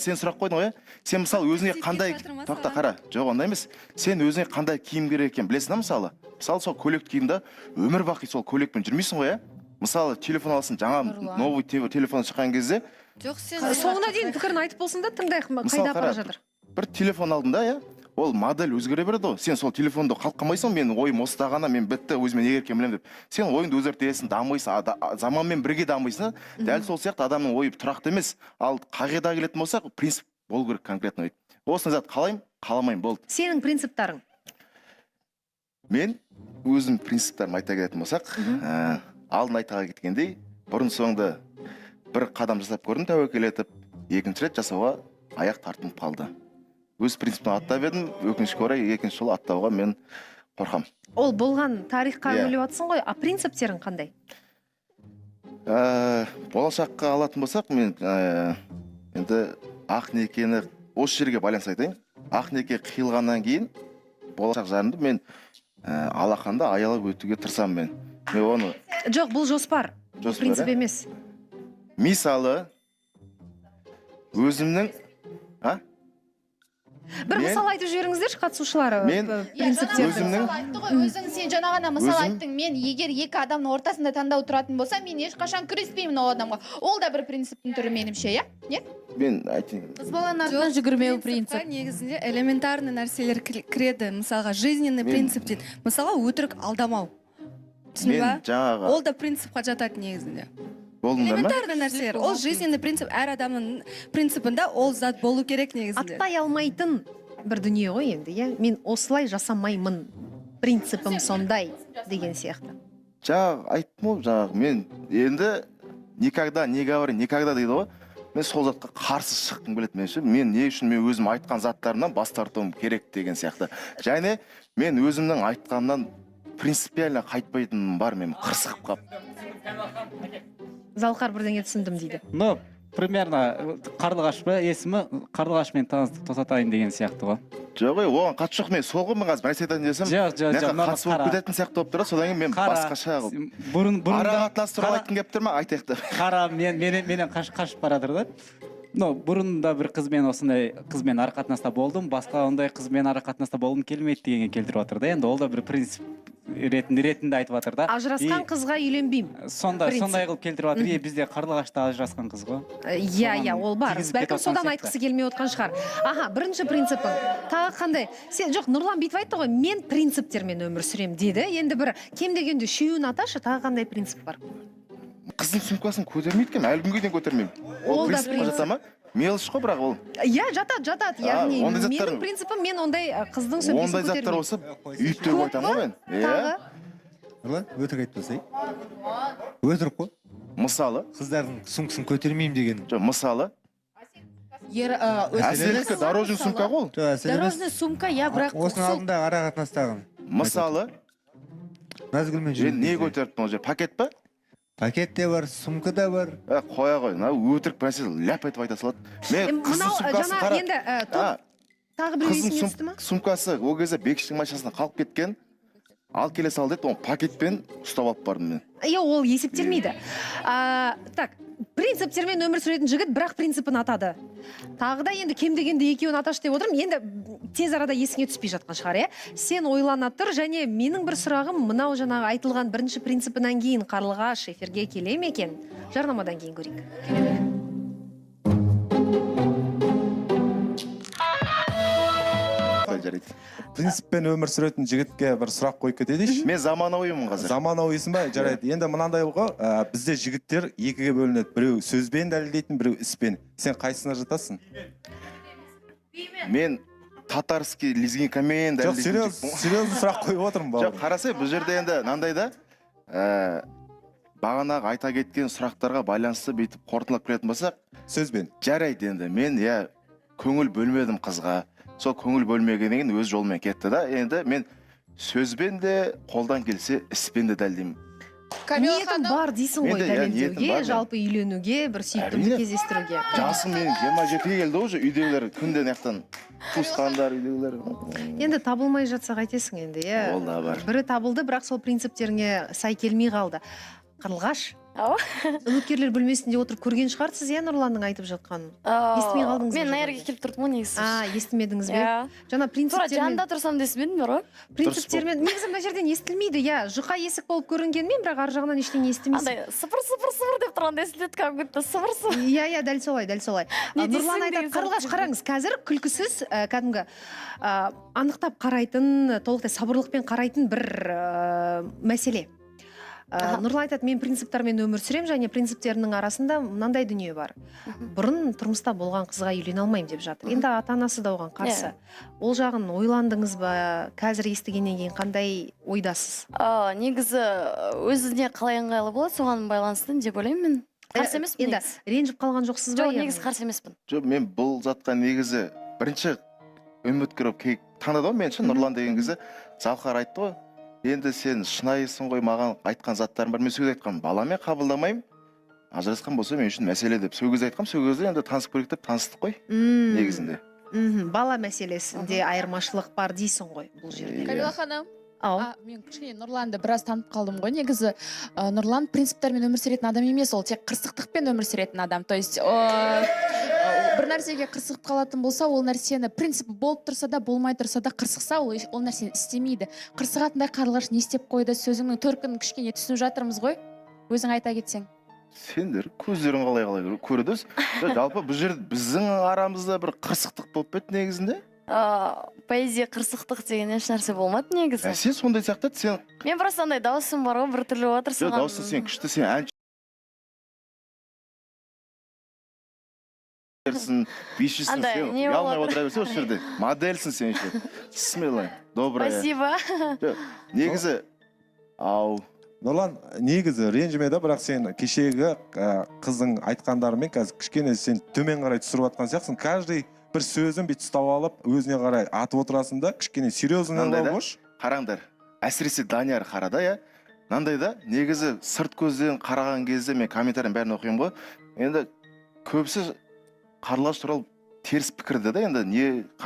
Сен сұрақ қойдың ғой, сен мысалы өзіңе қандай тоқта қара, жоқ ондай емес. Сен өзіңе қандай киім керек екен білесің ба мысалы? Мысалы сол көйлекті киімді өмір бақи сол көйлекпен жүрмейсің ғой, Мысалы телефон алсын, жаңа новый телефон шыққан кезде. Жоқ, сен соңына дейін пікірін айтып болсын да, тыңдайық, қайда бара жатыр. Бір телефон алдым да, ол модель өзгере береді ғой. Сен сол телефонды қалқамайсың, мен ойым осылағана, мен бітті, өзіме не керек екенін білемін деп. Сен ойыңды өзгертесің, дамайсың, заманмен бірге дамайсың. Дәл сол сияқты адамның ойы тұрақты емес. Ал қағида келетін болсақ, принцип болу керек конкретно. Осыны зат қалаймын, қаламаймын, болды. Сенің принциптарың? Мен өзім принциптарым айта кететін болсақ, алдын айтаға кеткендей, бұрын соңды бір қадам жасап көрдім тәуекел етіп, екінші рет жасауға аяқ тартынып қалды. Өз принципін аттап едім, өкінішке орай екінші жолы аттауға мен қорқам. Ол болған тарихқа үңіліп атсың ғой, а принциптерің қандай? Болашаққа алатын болсақ, мен енді ақ некені осы жерге байланыс айтайын. Ақ неке қиылғаннан кейін болашақ жарымды мен алақанда аялап өтуге тырысамын мен. Жоқ, бұл жоспар. Принцип емес. Мысалы, өзімнің... Бір мысал айтып жіберіңіздерші қатысушылары. Өзің сен жаңа ғана мысал айттың, мен егер екі адамның ортасында таңдау тұратын болса, мен ешқашан күреспеймін ол адамға. Ол да бір принциптің түрі менімше, иә? Мен айтайын. Қыз баланың артынан жүгірмеу принцип. Негізінде элементарный нәрселер кіреді. Мысалға, жизненный принцип дейді. Мысалға, өтірік алдамау. Түсін ба? Ол да принципқа жатады негізінде. Элементарный нәрселер. Ол жизненный принцип, әр адамның принципында ол зат болу керек негізінде. Аттай алмайтын бір дүние ғой енді, мен осылай жасамаймын, принципім сондай деген сияқты. Айттым ғой, мен енді никогда, не говори, никогда дейді ғой, мен сол затқа қарсы шыққым келеді менше. Мен не үшін мен өзім айтқан заттарымнан бас тартуым керек деген сияқты. Және мен өзімнің айтқанымнан принципиально қайтпайтыным бар, мен қырсығып қап. Залқар бірдеңе түсіндім дейді. Примерно Қарлығаш па есімі, Қарлығашмен таныстық тосатайын деген сияқты ғой. Жоқ, оған қатысы жоқ, мен сол ғой мен қазір нәрсе айтайын десем. Қатысы болып кететін сияқты болып тұр, содан кейін мен басқаша ара қатынас туралы айтқым келіп тұр ма, айтайық та. Қара, менен қашып баратыр да. Бұрында бір қызбен осындай қызбен ара қатынаста болдым, басқа ондай қызбен ара қатынаста болдым келмейді дегенге келтіріп жатыр да. Енді ол да бір принцип ретінде айтып жатыр да. Ажырасқан қызға үйленбеймін. Сондай қылып келтіріп жатыр. Бізде Қарлығашта ажырасқан қыз ғой. Иә, ол бар. Бәлкім содан айтқысы келмей отқан шығар. Бірінші принципің. Тағы қандай? Сен жоқ, Нұрлан бүйтіп айтты ғой, мен принциптермен өмір сүрем деді. Енді бір кем дегенде үшеуін аташы, тағы қандай принцип бар? Қыздың сумкасын көтермейді екен, әлі күнге дейін көтермеймін. Ол принципқа жата ма? Меліш қой бірақ ол. Иә, жатады. Яғни менің принципім, мен ондай қыздың сөмкесін көтермеймін. Ондай заттар болса, үйттеу айтамын ғой мен. Тағы? Нұрлан, өтірік айтпасай. Өтірік қой. Мысалы? Қыздардың сумкасын көтермеймін деген. Жоқ, мысалы? Әселескі дорожный сумка ғой. Дорожный сумка, бірақ... Осының алдында ара қатынастағын. Мысалы? Назгүлмен жүрген. Не көтеріпті ол жер? Пакет па? Пакет те бар, сумка да бар. Қоя ғой, өтірік нәрсе ляп етіп айта салады. Мен қыздың сумкасын қара. Тағы бір есіне түсті ма? Сумкасы ол кезде бекіштің машинасына қалып кеткен. Ал келе сал деді, оны пакетпен ұстап алып бардым мен. Ол есептелмейді. Так, принциптермен өмір сүретін жігіт бірақ принципін атады. Тағы да енді кем дегенде екеуін аташы деп отырмын. Енді тез арада есіңе түспей жатқан шығар, Сен ойлана тұр, және менің бір сұрағым мынау жаңағы айтылған бірінші принципінен кейін Қарлығаш эфирге келе ме екен? Жарнамадан кейін көрейік. Принциппен өмір сүретін жігітке бір сұрақ қойып кетейінші. Мен заманауимын қазір. Заманауисың ба? Жарайды. Енді мынандай ғой, бізде жігіттер екіге бөлінеді. Біреу сөзбен дәлелдейтін, біреу іспен. Сен қайсысына жатасың? Мен татарский лезгинкамен дәлелдейтін. Жоқ, серьезный сұрақ қойып отырмын бауырым. Жоқ, қарасай, бұл жерде енді мынандай да, бағанағы айта кеткен сұрақтарға байланысты бүйтіп қорытындылап келетін болсақ, сөзбен. Жарайды енді. Мен көңіл бөлмедім қызға. Сол көңіл бөлмегеннен өз жолымен кетті да. Енді мен сөзбен де, қолдан келсе, іспен де дәлдеймін. Ниетім бар дейсің ғой дәлелдеуге, жалпы үйленуге, бір сүйіктімді кездестіруге. Жасым мен 27-ге келді уже, үйдегілер күнде наяқтан туысқандар, үйдегілер. Енді табылмай жатса қайтесің енді, Ол да бар. Бірі табылды, бірақ сол принциптеріңе сай келмей қалды. Қарлығаш, Үміткерлер бөлмесінде отырып көрген шығарсыз иә Нұрланның айтып жатқанын? Естімей қалдыңыз ба? Мен мына жерге келіп тұрдым ғой негізі. Естімедіңіз бе? Иә. Жаңа Тура принциптермен жанында тұрсам да естімедім бар ғой. принциптермен негізі мына жерден естілмейді, иә. Жұқа есік болып көрінгенмен, бірақ ар жағынан ештеңе естімейсің. Андай сыпыр деп тұрғанда естіледі, как будто сыпыр. Иә, дәл солай. Не Нұрлан дейсің айтады, деген қарлығаш сияқты. қараңыз, қазір күлкісіз, кәдімгі анықтап қарайтын, толықтай сабырлықпен қарайтын бір мәселе. Нұрлан айтады, мен принциптармен өмір сүрем, және принциптерінің арасында мынандай дүние бар. Бұрын тұрмыста болған қызға үйлене алмаймын деп жатыр. Енді ата-анасы да оған қарсы. Ол жағын ойландыңыз ба? Қазір естігеннен кейін қандай ойдасыз? Негізі өзіне қалай ыңғайлы болады, соған байланысты деп ойлаймын мен. Қарсы емеспін Енді негізі. ренжіп қалған жоқсыз ба? Жоқ, негізі қарсы емеспін. жоқ мен бұл затқа негізі бірінші үміткер болып таңдады ғой мен үшін Нұрлан деген кезде Залқар айтты ғой, енді сен шынайысың ғой, маған айтқан заттарым бар. Мен сол кезде айтқанмын, баламен қабылдамаймын, ажырасқан болса мен үшін мәселе деп. Сол кезде айтқанмын, сол кезде енді танысып көрейік деп таныстық қой негізінде. Бала мәселесінде айырмашылық бар дейсің ғой бұл жерде. Камила ханым, Ау. мен кішкене Нұрланды біраз танып қалдым ғой. Негізі Нұрлан принциптермен өмір сүретін адам емес, ол тек қырсықтықпен өмір сүретін адам. То есть бір нәрсеге қырсығып қалатын болса, ол нәрсені принципі болып тұрса да, болмай тұрса да қырсықса, ол нәрсені істемейді. Қырсығатындай Қарлығаш не істеп қойды, сөзіңнің төркінін кішкене түсініп жатырмыз ғой. Өзің айта кетсең. Сендер көздерің қалай көреді? Жалпы бұл жерде біздің арамызда бір қырсықтық болып кетті негізінде. Поэзия қырсықтық деген еш нәрсе болмады негізі. Сен сондай сияқты, сен Мен просто андай дауысым бар ғой, бір түрлі отыр жоқ, соған. дауысы сен күшті, сен әншісің, бишісің, Андай, сен не ұялмай болады? отыра берсе осы жерде. Модельсің сен еще. Смелая, добрая. Спасибо. Негізі, Нұрлан, негізі ренжімеді, бірақ сен кешегі қыздың айтқандарымен қазір кішкене сен төмен қарай түсіріп жатқан сияқтысың. Каждый бір сөзін бүйтіп ұстап алып, өзіне қарай атып отырасың да, кішкене серьезный болғыш. қараңдар, әсіресе Данияр қарада, иә. Мынандай да, негізі сырт көзден қараған кезде мен комментарийдің бәрін оқимын ғой. Енді көбісі Қарлығаш туралы теріс пікірді да, енді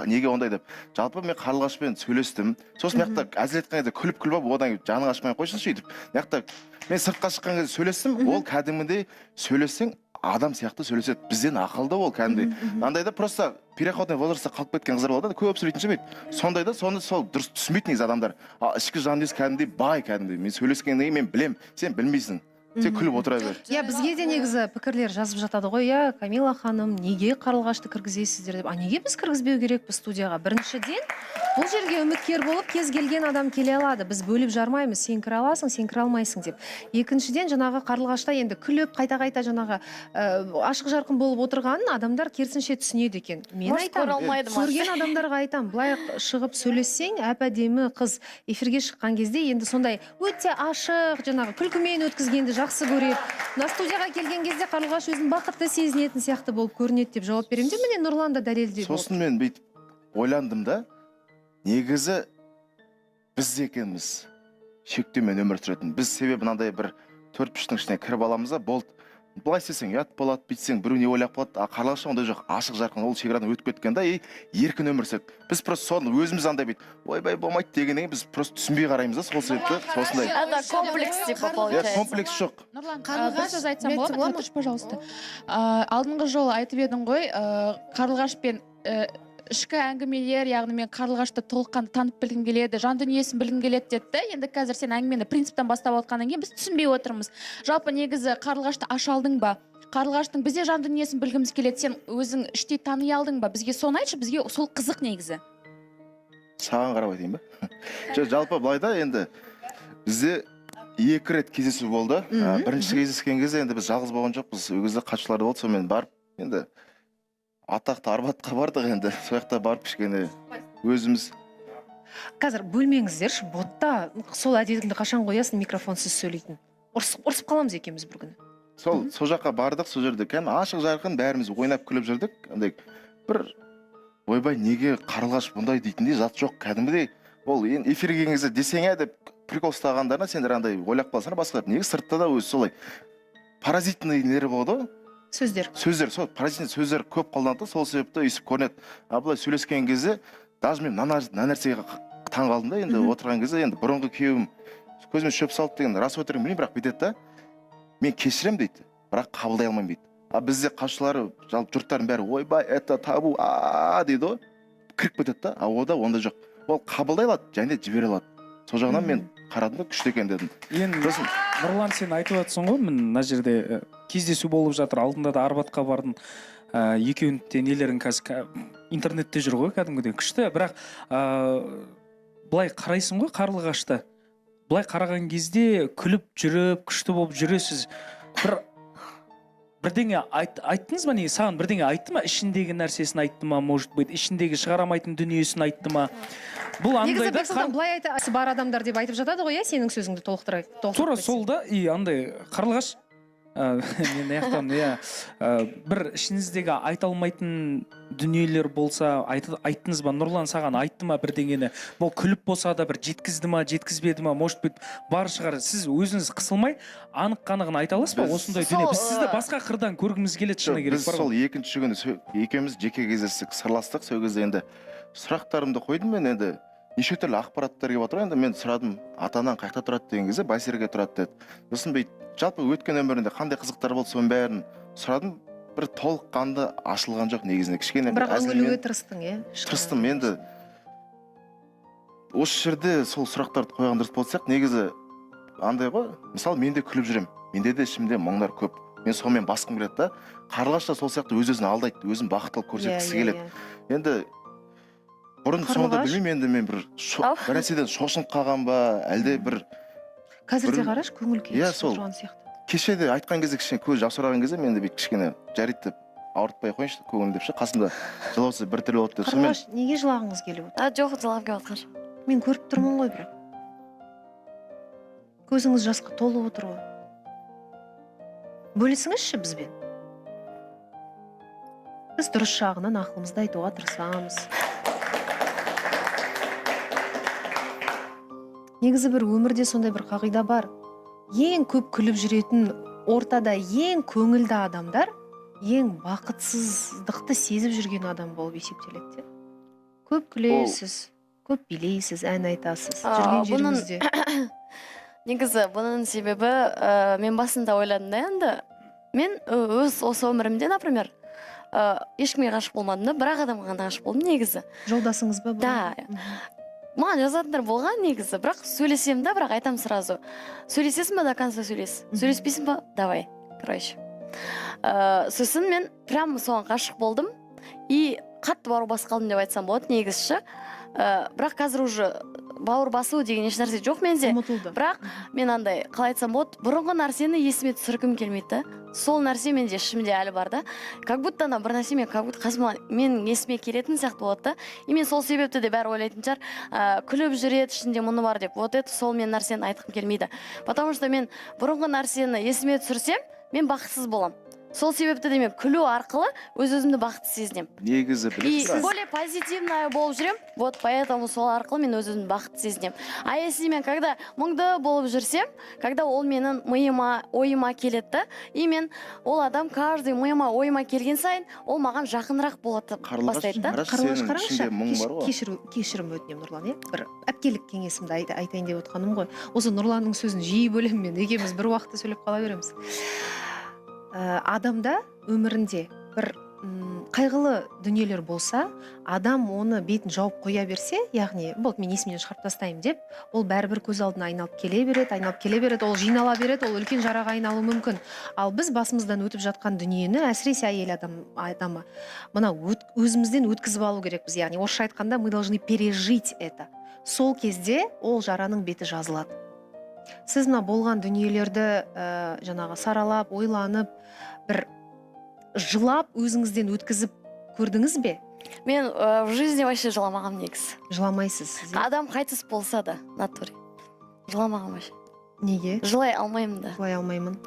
неге ондай деп. Жалпы мен Қарлығашпен сөйлестім. Сосын мына жақта әзіл айтқан кезде күліп алып, одан жаның ашпай қойсыншы сөйтіп. Мына жақта мен сыртқа шыққан кезде сөйлестім, ол кәдімгідей сөйлессең адам сияқты сөйлеседі. Бізден ақылды ол кәдімгідей. Андайда просто переходный возрастта қалып кеткен қыздар болады да, көп сөйлейтінші бейт. Сондайда соны сол дұрыс түсінбейді негізі адамдар. Ішкі жан дүниесі кәдімгідей бай кәдімгідей. Мен сөйлескеннен кейін мен білем, сен білмейсің. Сен күліп отыра бер. Иә, бізге де негізі пікірлер жазып жатады ғой, иә, Камила ханым, неге Қарлығашты кіргізесіздер деп. Неге біз кіргізбеу керекпіз студияға? Біріншіден, бұл жерге үміткер болып кез келген адам келе алады. Біз бөліп жармаймыз, сен кіре аласың, сен кіре алмайсың деп. Екіншіден, жаңағы Қарлығашта енді күліп қайта-қайта жаңағы ашық жарқын болып отырғанын адамдар керісінше түсінеді екен. Мен айтамын, көрген адамдарға айтамын, былай шығып сөйлессең, әп-әдемі қыз эфирге шыққан кезде енді сондай өте ашық, жаңағы күлкімен өткізгенді жақсы көреді. Мына студияға келген кезде Қарлығаш өзін бақытты сезінетін сияқты болып көрінеді деп жауап беремін де, міне Нұрлан да дәлелдеп отыр. Сосын мен бүйтіп ойландым да, негізі біз екенбіз шектеумен өмір сүретін. Біз себебі мынандай бір 4-5-тің ішіне кіріп аламыз да, болды. Былай істесең ұят болады, бүйтсең біреу не ойлап қалады. Қарлығаш ондай жоқ, ашық жарқын, ол шекарадан өтіп кеткен да, еркін өмір сүреді. Біз просто соны өзіміз андай бүйтіп, ойбай болмайды дегеннен біз просто түсінбей қараймыз да, сол себепті осындай. Это комплекс типа получается. Комплекс жоқ. Нұрлан, бір сөз айтсам болады ма? Отыршы, пожалуйста. Алдыңғы жолы айтып едің ғой, Қарлығашпен ішкі әңгімелер, яғни мен Қарлығашты толыққанды танып білгім келеді, жан дүниесін білгім келеді деді. Енді қазір сен әңгімені принциптен бастап отқаннан кейін біз түсінбей отырмыз. Жалпы негізі Қарлығашты аша алдың ба? Қарлығаштың бізде жан дүниесін білгіміз келеді. Сен өзің іштей тани алдың ба? Бізге соны айтшы, бізге сол қызық негізі. Саған қарап айтайын ба? Жалпы былайда енді бізде 2 рет кездесу болды. Бірінші кездескен кезде енді біз жалғыз болған жоқпыз. Ол кезде қатысушылар болды, сонымен барып енді атақты Арбатқа бардық енді. Сол жақта барып кішкене өзіміз. Қазір бөлмеңіздерші, ботта сол әдетіңді қашан қоясың микрофонсыз сөйлейтін. Ұрсып қаламыз екенбіз бір күні. Сол жаққа бардық, сол жерде кәдімгі ашық жарқын бәріміз ойнап күліп жүрдік. Андай бір ойбай неге Қарлығаш бұндай дейтіндей зат жоқ кәдімгідей. Ол енді эфирге келген кезде десең деп прикол ұстағандарына сендер андай ойлап қалсаңдар басқа. Неге сыртта да өзі солай паразитный нелер болады ғой. Сөздер, сол паразитный сөздер көп қолданады, сол себепті өйстіп көрінеді. Былай сөйлескен кезде даже мен мына нәрсеге таң қалдым да, енді отырған кезде енді бұрынғы күйеуім көзіме шөп салды деген рас өтірік білмеймін, бірақ бүйтеді да. мен кешірем дейді, бірақ қабылдай алмаймын дейді. А бізде қашылары жалпы жұрттардың бәрі ойбай это табу дейді ғой, кіріп кетеді да. А ода онда жоқ, ол қабылдай алады және жібере алады. Сол жағынан мен қарадым да күшті екен дедім. Енді Нұрлан, сен айтып жатсың ғой, мына жерде кездесу болып жатыр, алдында да Арбатқа бардың, екеуінің де нелерің қазір интернетте жүр ғой, кәдімгідей күшті. Бірақ былай қарайсың ғой Қарлығашты, былай қараған кезде күліп жүріп, күшті болып жүресіз. Бірдеңе айттыңыз ба, не саған бірдеңе айтты ма, ішіндегі нәрсесін айтты ма, может быть, ішіндегі шығарамайтын дүниесін айтты ма? Бұл андай да былай айтасы бар адамдар деп айтып жатады ғой, сенің сөзіңді толықтырайық. Тура сол да, и андай Қарлығаш, мен аяқтан, бір ішіңіздегі айта алмайтын дүниелер болса айттыңыз ба? Нұрлан саған айтты ма бірдеңені? Бұл күліп болса да бір жеткізді ма, жеткізбеді ма? Может быть, бар шығар. Сіз өзіңіз қысылмай анық-қанығын айта аласыз ба? Осындай дүние. Біз сізді басқа қырдан көргіміз келеді, шыны керек. Біз сол екінші күні екеуміз жеке кездестік, сырластық. Сол кезде енді сұрақтарымды қойдым мен, енді неше түрлі ақпараттар келіп отыр. Енді мен сұрадым, ата-анаң қайда тұрады деген кезде Байсерге тұрады деді. Сосын жалпы өткен өмірінде қандай қызықтар болды, соның бәрін сұрадым. Бір толыққанды ашылған жоқ негізінде, кішкене бір бірақ үңілуге тырыстың, тырыстым. Енді осы жерде сол сұрақтарды қойған дұрыс болса, негізі андай ғой, мысалы мен де күліп жүрем, менде де ішімде мұңдар көп, мен сонымен басқым келеді да. Қарлығаш та сол сияқты өз-өзін алдайды, өзін бақыттылық көрсеткісі келеді. Енді бұрын соңды білмеймін, енді мен бір нәрседен шошынып қалған ба, әлде бір қазірде қараш, көңіл күйі тұрған сияқты. Кеше де айтқан кезде кішкене көз жасыраған кезде мен де бүйтіп кішкене жарайды деп ауыртпай қойыншы көңілім деп қасымда жылаусы бір түрлі болды деп. Қарлығаш, неге жылағыңыз келіп отыр? Жоқ, жылап келіп отқан жоқ. Мен көріп тұрмын ғой, бірақ көзіңіз жасқа толып отыр ғой. Бөлісіңізші бізбен. Біз дұрыс жағынан ақылымызды айтуға тырысамыз. Негізі бір өмірде сондай бір қағида бар. Ең көп күліп жүретін, ортада ең көңілді адамдар, ең бақытсыздықты сезіп жүрген адам болып есептеледі. Көп күлесіз, көп билейсіз, ән айтасыз, жүрген жеріңізде. Негізі бұның себебі мен басында ойладым да, енді мен осы өмірімде, например, ешкімге ғашық болмадым да, бірақ адамға ғана ғашық болдым негізі. Жолдасыңыз ба? Да. Маған жазатындар болған негізі, бірақ сөйлесем да, бірақ айтам сразу. Сөйлесесің ба, до конца сөйлес. Сөйлеспейсің ба, давай, короче. Сосын мен прям соған ғашық болдым. И қатты бауыр басып қалдым деп айтсам болады, негізші. Бірақ қазір уже бауыр басу деген еш нәрсе жоқ менде. Бірақ мен андай, қалай айтсам болады, бұрынғы нәрсені есіме түсіргім келмейді. Сол нәрсе менде ішімде әлі бар да. Как будто бір нәрсе мен есіме келетін сияқты болады да. И мен сол себепті де бәрі ойлайтын шығар, күліп жүреді, ішінде мұны бар деп. Вот это сол мен нәрсені айтқым келмейді. Потому что мен бұрынғы нәрсені есіме түсірсем, мен бақытсыз боламын. Сол себепті де мен күлу арқылы өз-өзімді бақытты сезінем. Негізі білесіз. И более позитивная болып жүрем, вот поэтому сол арқылы мен өз-өзімді бақытты сезінем. А если мен когда мұңды болып жүрсем, когда ол менің ойыма келеді, и мен ол адам каждый ойыма келген сайын, ол маған жақынырақ болады бастайды да. Қарлығаш, қараңызшы, кешірім өтінем, Нұрлан, бір әпкелік кеңесімді айтайын деп отқаным ғой. Осы Нұрланның сөзін жиі бөлем мен, екеуміз бір уақытта сөйлеп қала береміз. Адамда өмірінде бір қайғылы дүниелер болса, адам оны бетін жауып қоя берсе, яғни бұл мен есімнен шығарып тастаймын деп, ол бәрібір көз алдына айналып келе береді, ол жинала береді, ол үлкен жараға айналуы мүмкін. Ал біз басымыздан өтіп жатқан дүниені, әсіресе әйел адамы, мына өзімізден өткізіп алу керекпіз. Яғни орысша айтқанда, мы должны пережить это. Сол кезде ол жараның беті жазылады. Сіз мына болған дүниелерді жаңағы саралап, ойланып, бір жылап өзіңізден өткізіп көрдіңіз бе? Мен в жизни вообще жыламағам негізі. Жыламайсыз? Адам қайтыс болса да, натуре. Жыламағам вообще. Неге? Жылай алмаймын да. Жылай алмаймын.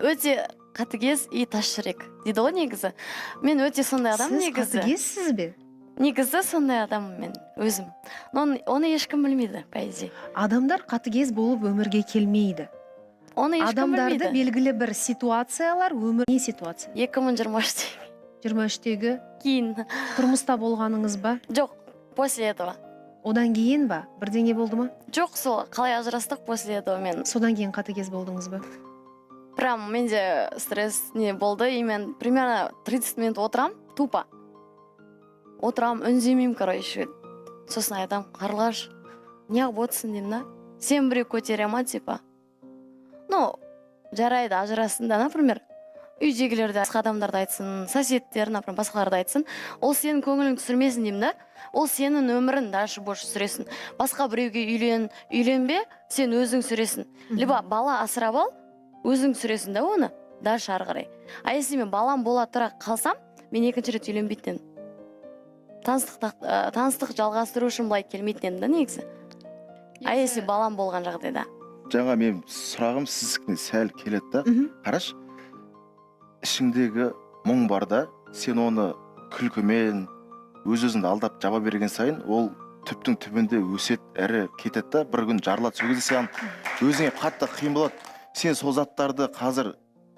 Өте қатыгез и тас жүрек дейді ғой негізі. Мен өте сондай адам негізі. Сіз қатыгезсіз бе? Негізі сондай адам мен өзім. Оны ешкім білмейді, по идее. Адамдар қатыгез болып өмірге келмейді. Оны ешкім білмейді. Адамдарды белгілі бір ситуациялар, өмір не ситуация? 2023-тегі. 23-тегі? Кейін. Тұрмыста болғаныңыз ба? Жоқ, после этого. Одан кейін ба? Бірдеңе болды ма? Жоқ, сол қалай ажырастық после этого мен. Содан кейін қатыгез болдыңыз ба? прям менде стресс не болды, и мен примерно 30 минут отырам, тупо отырам, үнсемеймін, короче. Сосын айтам, Қарлығаш, неғып отырсың деймін да, сен біреу көтере ма, типа. Ну, жарайды, ажырасын да, например, үйдегілерді, басқа адамдарды айтсын, соседтер, например, басқаларды айтсын, ол сенің көңілің түсірмесін деймін да, ол сенің өмірін дальше больше сүресін. Басқа біреуге үйленбе, сен өзің сүресін. Либо бала асырап ал, өзің сүресін да оны, дальше ары қарай. А если мен балам бола тұра қалсам, мен екінші рет үйленбейтін. Таныстық жалғастыру үшін былай келмейтін да негізі. А если балам болған жағдайда. Жаңа мен сұрағым сіздікіне сәл келеді да. Қараш, ішіңдегі мұң бар да, сен оны күлкімен, өз-өзіңді алдап жаба берген сайын, ол түптің түбінде өсет, әрі кетеді да, бір күн жарылады. Сол кезде сен өзіңе қатты қиын болады. Сен сол заттарды қазір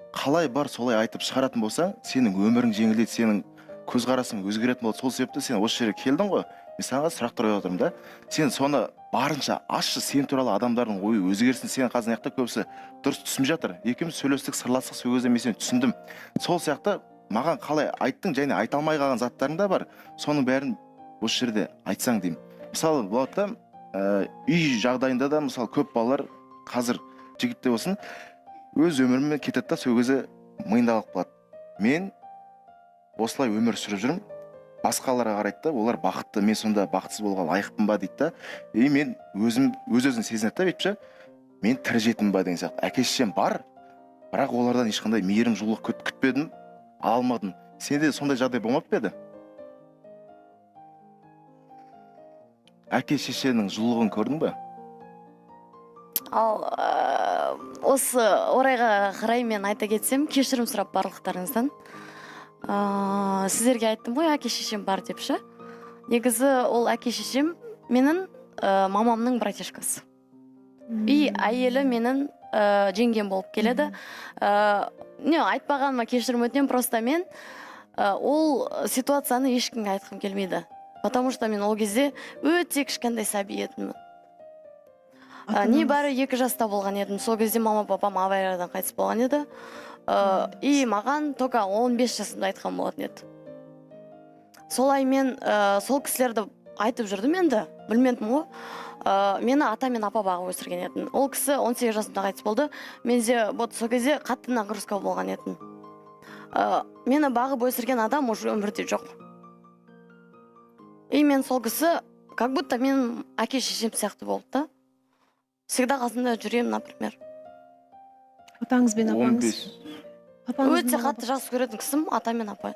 қалай бар солай айтып шығаратын болсаң, сенің өмірің жеңілдейді, сенің көзқарасың өзгеретін болады. Сол себепті сен осы жерге келдің ғой. Мен саған сұрақ қойып отырмын да. Сен соны барынша ашшы, сен туралы адамдардың ойы өзгерсін. Сен қазір мына жақта көбісі дұрыс түсінбей жатыр. Екеуміз сөйлестік, сырластық, сол кезде мен сені түсіндім. Сол сияқты маған қалай айттың және айта алмай қалған заттарың да бар. Соның бәрін осы жерде айтсаң деймін. Мысалы, болады да, үй жағдайында да мысалы көп балалар қазір жігітте болсын, өз өмірімен кетеді да, сол кезде миында қалып қалады. Мен осылай өмір сүріп жүрмін, басқаларға қарайды да, олар бақытты, мен сонда бақытсыз болуға лайықпын ба дейді да. И мен өз-өзін сезінеді да, бетпіші, мен тірі жетімін ба деген сияқты. Әке-шешем бар, бірақ олардан ешқандай мейірім, жылулық күтпедім, алмадым. Сенде сондай жағдай болмап па еді? Әке-шешенің жылулығын көрдің бе? Ал осы орайға қарай мен айта кетсем, кешірім сұрап барлықтарыңыздан. Сіздерге айттым ғой, әке-шешем бар депші. Негізі ол әке-шешем менің мамамның братишкасы. И әйелі менің жеңгем болып келеді. Не, айтпағаныма кешірім өтінемін, просто мен ол ситуацияны ешкімге айтқым келмейді. Потому что мен ол кезде өте кішкентай сәби едім. Небәрі 2 жаста болған едім. Сол кезде мама папам авариядан қайтыс болған еді. И маған только 15 жасымда айтқан болатын еді. Солай мен сол кісілерді айтып жүрдім енді, білмедім ғой. Мені ата мен апа бағып өсірген едім. Ол кісі 18 жасымда қайтыс болды. Менде сол кезде қатты нагрузка болған едім. Мені бағып өсірген адам уже өмірде жоқ. И мен сол кісі, как будто мен әке-шешем сияқты болды да. Всегда қасында жүремін, например. Атаңыз бен апаңыз? Өте қатты жақсы көретін кісім, ата мен апа.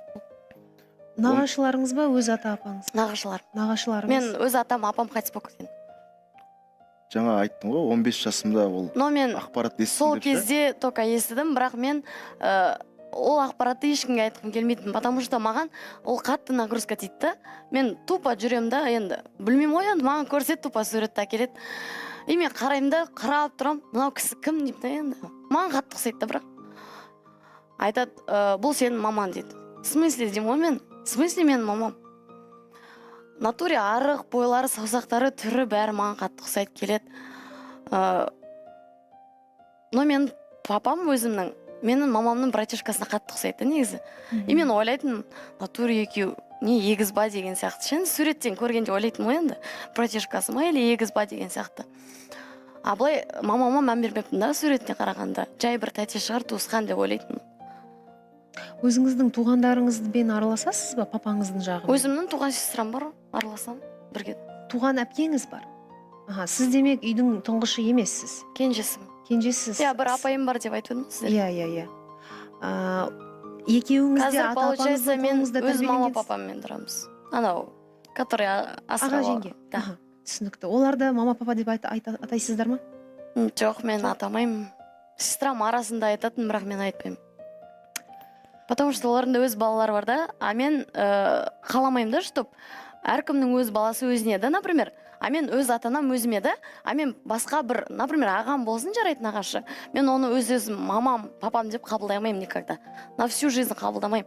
Нағашыларыңыз ба, өз ата апаңыз? Нағашылар. Нағашыларыңыз? Мен өз атам, апам қайтыс болып кеткен. Жаңа айттым ғой, 15 жасымда ол ақпарат естідім. Сол кезде только естідім, бірақ мен ол ақпаратты ешкімге айтқым келмейтін, потому что маған ол қатты нагрузка дейді. Мен тупо жүремін да, енді білмеймін ғой, енді маған көрсет тупо суретті әкеледі. И мен қараймын да, қарап тұрам, мынау кісі кім дейді да енді. Маған қатты ұқсайды да, бірақ айтады, бұл сенің маман дейді. В смысле деймін ғой мен? В смысле менің мамам? Натуре арық, бойлары, саусақтары, түрі бәрі маған қатты ұқсайды келеді. Но мен папам өзімнің, менің мамамның братишкасына қатты ұқсайды негізі. И мен ойлайтын, натуре екеу не егіз ба деген сияқты. Шын суреттен көргенде ойлайтын ғой енді, братишкасы ма или егіз ба деген сияқты. А былай мамама мән бермеппін да суреттен қарағанда. Жай бір тәте шығар, туысқан деп ойлайтын. Өзіңіздің туғандарыңызбен араласасыз ба, папаңыздың жағымен? Өзімнің туған сестрам бар, араласам бірге. Туған әпкеңіз бар? Сіз демек үйдің тұңғышы емессіз? Кенжесімін. Кенжесіз. Иә, бір апайым бар деп айтып едім сіздер. Иә. Екеуіңіз де ата апаңыздың қолыңызда өз мама папаммен тұрамыз. Анау, который асырап жеңге. Түсінікті. Оларды мама папа деп атайсыздар ма? Жоқ, мен атамаймын. Сестрам арасында айтатын, бірақ мен айтпаймын. Потому что олардың өз балалары бар да, а мен қаламаймын да, чтоб әркімнің өз баласы өзіне да, например. А мен өз атанам өзіме да, а мен басқа бір, например, ағам болсын жарайтын ағашы. Мен оны өз-өзім мамам, папам деп қабылдамаймын никогда. На всю жизнь қабылдамаймын.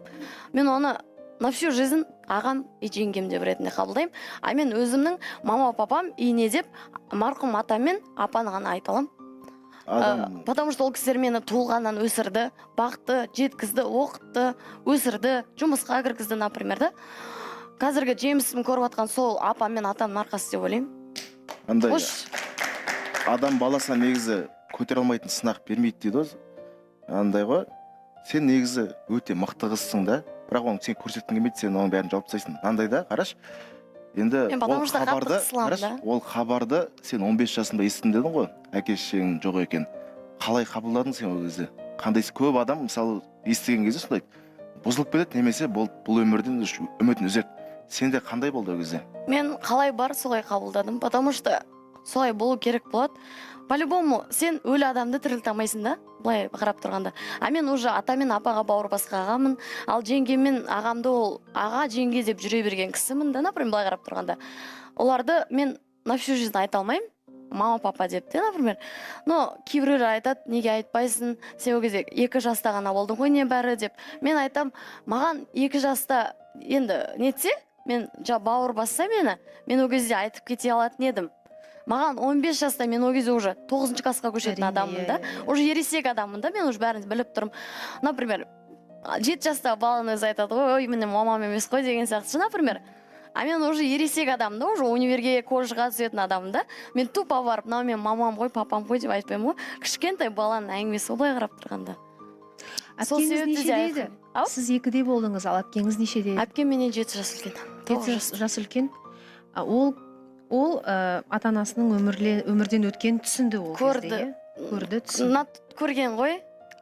Мен оны на всю жизнь ағам и жеңгем деп ретінде қабылдаймын. А мен өзімнің мама, папам и не деп марқұм атам мен апаны ғана айта аламын. Потому что ол кісілер мені туылғаннан өсірді, бақты, жеткізді, оқытты, өсірді, жұмысқа кіргізді, например, да. Қазіргі жемісім көріп жатқан сол апам мен атамның арқасы деп ойлаймын. Андай Қош. адам баласына негізі көтере алмайтын сынақ бермейді дейді ғой. Андай ғой, сен негізі өте мықты қызсың да, бірақ оны сен көрсеткің келмейді, сен оның бәрін жауып тастайсың. Андай да, қараш. Енді Мен потому что қатты қысыламын да. ол хабарды сен 15 жасында естідім дедің ғой, әке шешең жоқ екен. Қалай қабылдадың сен ол кезде? Қандай көп адам мысалы естіген кезде сондай бұзылып кетеді, немесе бұл өмірден үмітін үзеді. Сенде қандай болды ол кезде? Мен қалай бар солай қабылдадым, потому что солай болу керек болады. По-любому сен өлі адамды тірілте алмайсың да, былай қарап тұрғанда. А мен уже ата мен апаға бауыр басқан ағамын, ал жеңгем мен ағамды ол аға жеңге деп жүре берген кісімін да, например, былай қарап тұрғанда. Оларды мен на всю жизнь айта алмаймын, мама папа деп те, например. Но кейбіреулер айтады, неге айтпайсың, сен ол кезде 2 жаста ғана болдың ғой не бәрі деп. Мен айтам, маған 2 жаста енді нетсе, мен бауыр басса мені, мен ол кезде айтып кете алатын едім. Маған 15 жаста мен ол кезде уже 9 классқа көшетін адаммын да. Уже ересек адаммын да, мен уже бәрін біліп тұрмын. Например, 7 жаста баланы өзі айтады ғой, ой, менің мамам емес қой деген сияқты, например. А мен уже ересек адаммын да, уже универге, колледжға түсетін адаммын да. Мен тупо барып, мынау мен мамам ғой, папам ғой деп айтпаймын ғой. Кішкентай баланың әңгімесі олай қарап тұрғанда. Әпкеңіз нешеде еді? Сіз 2-де болдыңыз, ал әпкеңіз нешеде еді? Әпкем менен 7 жас үлкен. 7 жас үлкен. Ол ата-анасының өмірден өткен түсінді ол кезде. Көрді, түсінді. Көрген ғой.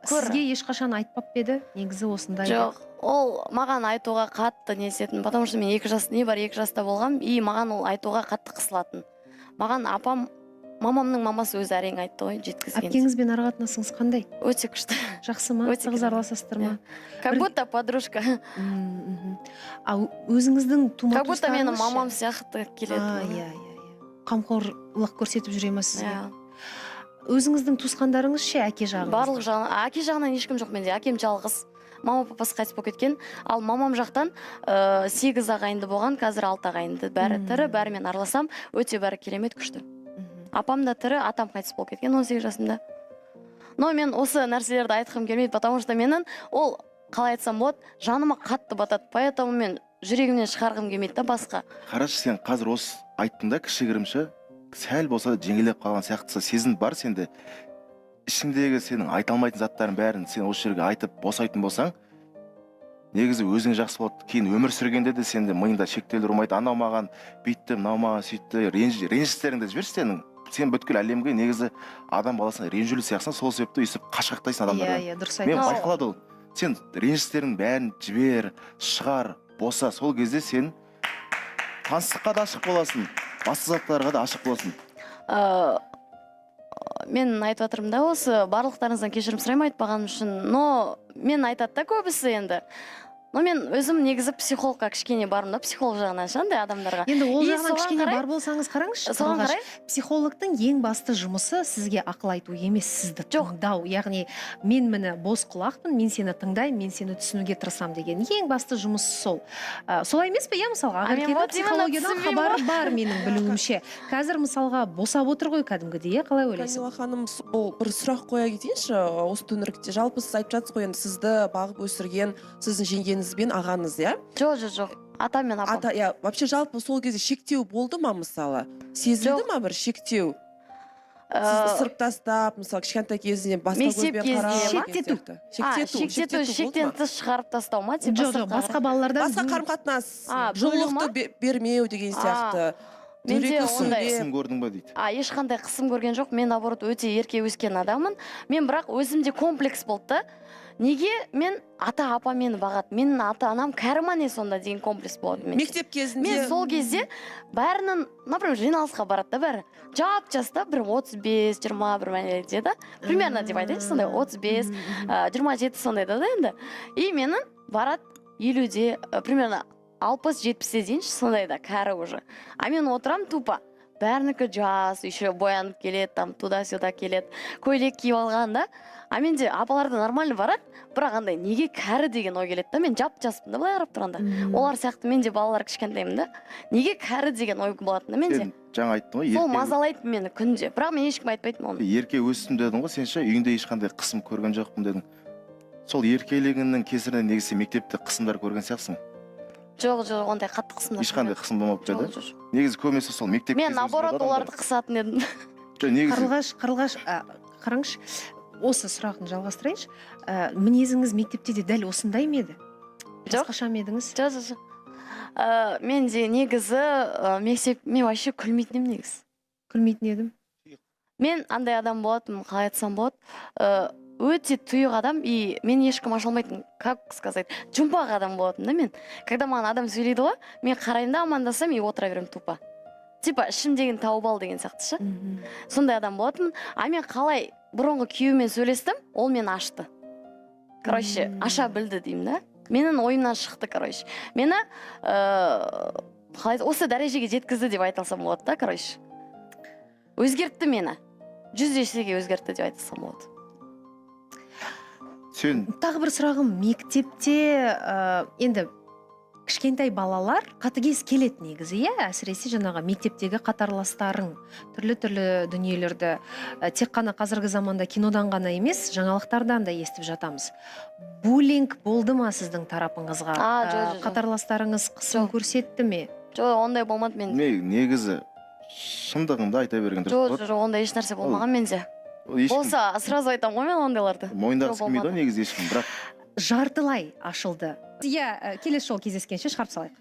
Сізге ешқашан айтпап еді, негізі осындай. Жоқ, ол маған айтуға қатты несетін, потому что мен 2 жаста болғам, и маған ол айтуға қатты қысылатын. Маған апам, мамамның мамасы өзі әрең айтты ғой, жеткізген. Әпкеңізбен ара-қатынасыңыз қандай? Өте күшті. Жақсы ма? Тығыз араласасыздар ма? Как будто подружка. А өзіңіздің тума-туыстарыңыз? Как будто менің мамам сияқты келеді. Иә. Қамқорлық көрсетіп жүре ма сізге? Өзіңіздің туысқандарыңыз ше, әке жағыңыз? Барлық жағынан, әке жағынан ешкім жоқ менде, әкем жалғыз. Мама папасы қайтыс болып кеткен, ал мамам жақтан 8 ағайынды болған, қазір 6 ағайынды. Бәрі тірі, бәрімен араласам, өте бәрі керемет күшті. Апам да тірі, атам қайтыс болып кеткен 18 жасымда. Но мен осы нәрселерді айтқым келмейді, потому что менің ол, қалай айтсам болады, жаныма қатты батады, поэтому мен жүрегімнен шығарғым келмейді да басқа. Қарашы, сен қазір осы айттың да, кішігірімші, сәл болса жеңілеп қалған сияқты сезім бар сенде. Ішіңдегі сенің айта алмайтын заттардың бәрін сен осы жерге айтып босайтын болсаң, негізі өзің жақсы болады. Кейін өмір сүргенде де сенде миыңда шектеулер болмайды. Анау маған бүйтті, мынау маған сөйтті, ренжістеріңді жіберші сенің. Сен бүткіл әлемге негізі адам баласына ренжулі сияқсың, сол себепті өйстіп қашқақтайсың адамдардан. Иә, дұрыс Мен айтасыз. байқалады ол. Сен ренжістерің бәрін жібер, шығар, боса, сол кезде сен таныстыққа да ашық боласың, басқа заттарға да ашық боласың. Мен айтып жатырмын да, осы барлықтарыңыздан кешірім сұраймын айтпағаным үшін, но мен айтады да көбісі енді. Но мен өзім негізі психологқа кішкене бармын да, психолог жағынан шандай адамдарға. Енді ол жағынан кішкене бар болсаңыз қараңызшы. Соған қарай? Психологтың ең басты жұмысы сізге ақыл айту емес, сізді тыңдау. Яғни мен мені бос құлақпын, мен сені тыңдаймын, мен сені түсінуге тырысам деген ең басты жұмыс сол. Солай емес пе, иә, мысалға? Ақеркенің психологиядан хабары бар менің білуімше. Қазір мысалға босап отыр ғой кәдімгідей, қалай ойлайсың? Камила ханым, бұл бір сұрақ қоя кетейінші осы төңіректе. Жалпы сіз айтып жатсыз ғой, енді сізді бағып өсірген сіздің жеңгеңіз бен ағаңыз, иә? Жоқ. Ата мен апам. Иә, вообще жалпы сол кезде шектеу болды ма мысалы? Сезілді ма бір шектеу? Сізді ысырып тастап, мысалы кішкентай кезінен басқа көзбен қарап. Шектету тыс шығарып тастау ма? Жоқ, басқа балалардан басқа қарым-қатынас, жылулықты бермеу деген сияқты. Менде ондай қысым көрдің ба дейді. Ешқандай қысым көрген жоқ. Мен наоборот өте ерке өскен адаммын. Мен бірақ өзімде комплекс болды. Неге мен ата-апа мені бағады? Менің ата-анам кәрі не сонда деген комплекс болады. Мектеп кезінде. Мен сол кезде бәрінің, например, жиналысқа барады да бәрі. Жап-жаста бір 35-20 бір мәнелерде да. Примерно деп айтайын, сондай 35-27 сондай да енді. И менің барады 50-де, примерно 60-70-де дейінші сондай да кәрі уже. А мен отырам тупо. бәрінікі жас, еще боянып келеді, там туда-сюда келеді, көйлек киіп алған да. А менде апаларда нормально барады, бірақ андай неге кәрі деген ой келеді да. Мен жап-жаспын да былай қарап тұрғанда. Олар сияқты менде балалар кішкентаймын да. Неге кәрі деген ой болатын да менде. Сен жаңа айттың ғой, сол мазалайды мені күнде. Бірақ мен ешкім айтпайтын оны. Ерке өстім дедің ғой, сен ше үйіңде ешқандай қысым көрген жоқпын дедің. Сол еркелігіңнің кесірінен негізі мектепте қысымдар көрген сияқтысың. Жоқ, ондай қатты қысымдар. Ешқандай қысым болмапты да? Негізі көбінесе сол мектеп мен наоборот оларды қысатын едім. Қарлығаш, қараңызшы, осы сұрағын жалғастырайыншы. Мінезіңіз мектепте де дәл осындай ма еді? Басқаша ма едіңіз? Жоқ. Мен де негізі мен вообще күлмейтін едім негізі. Күлмейтін едім. Мен андай адам болатынмын, қалай айтсам болады, өте тұйық адам, и мен ешкім аша алмайтын, как сказать, жұмбақ адам болатын да мен. Когда маған адам сөйлейді ғой, мен қараймын да амандасам и отыра беремін тупо. Типа ішімдегін тауып ал деген сияқты ше. Сондай адам болатынмын. А мен қалай бұрынғы күйеуімен сөйлестім, ол мені ашты. Короче, аша білді деймін да. Менің ойымнан шықты, короче. Мені осы дәрежеге жеткізді деп айта алсам болады да, короче. Өзгертті мені. 100 есеге өзгертті деп айта алсам болады. Тағы бір сұрағым, мектепте енді кішкентай балалар қатыгез келеді негізі, әсіресе жаңағы мектептегі қатарластарың түрлі дүниелерді тек қана қазіргі заманда кинодан ғана емес, жаңалықтардан да естіп жатамыз. Буллинг болды ма сіздің тарапыңызға? Қатарластарыңыз қысым көрсетті ме? Жоқ, ондай болмады менде. Негізі шындығында айта берген дұрыс. Жоқ, ондай еш нәрсе болмаған менде. Болса, сразу айтам ғой мен ондайларды. Мойындағысы келмейді ғой негізі ешкім, бірақ жартылай ашылды. Келесі жолы кездескенше шығарып салайық.